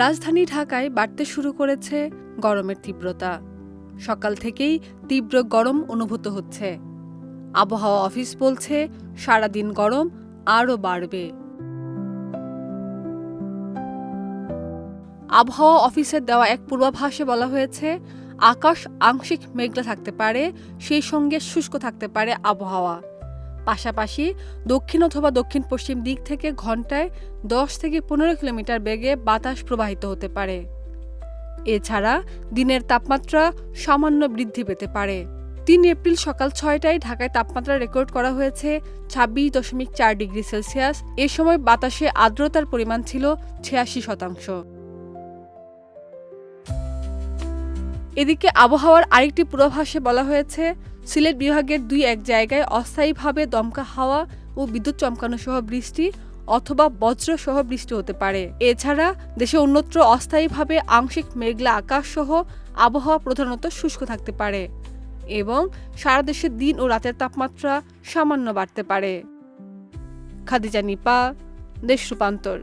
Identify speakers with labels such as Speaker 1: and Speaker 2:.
Speaker 1: রাজধানী ঢাকায় বাড়তে শুরু করেছে গরমের তীব্রতা। সকাল থেকেই তীব্র গরম অনুভূত হচ্ছে। আবহাওয়া অফিস বলছে সারাদিন গরম আরও বাড়বে। আবহাওয়া অফিসের দেওয়া এক পূর্বাভাসে বলা হয়েছে আকাশ আংশিক মেঘলা থাকতে পারে, সেই সঙ্গে শুষ্ক থাকতে পারে আবহাওয়া। পাশাপাশি দক্ষিণ অথবা দক্ষিণ পশ্চিম দিক থেকে ঘন্টায় 10 থেকে 15 কিলোমিটার বেগে বাতাস প্রবাহিত হতে পারে। এছাড়া দিনের তাপমাত্রা সামান্য বৃদ্ধি পেতে পারে। 3 এপ্রিল সকাল 6টায় ঢাকায় তাপমাত্রা রেকর্ড করা হয়েছে 26.4 ডিগ্রি সেলসিয়াস। এ সময় বাতাসে আর্দ্রতার পরিমাণ ছিল 86%। এদিকে আবহাওয়ার আরেকটি পূর্বাভাসে বলা হয়েছে সিলেট বিভাগের 2-1 জায়গায় অস্থায়ীভাবে দমকা হাওয়া ও বিদ্যুৎ চমকানো সহ বৃষ্টি অথবা বজ্র সহ বৃষ্টি হতে পারে। এছাড়া দেশে অন্যত্র অস্থায়ীভাবে আংশিক মেঘলা আকাশ সহ আবহাওয়া প্রধানত শুষ্ক থাকতে পারে এবং সারা দেশে দিন ও রাতের তাপমাত্রা সামান্য বাড়তে পারে। খাদিজা নিপা, দেশ রূপান্তর।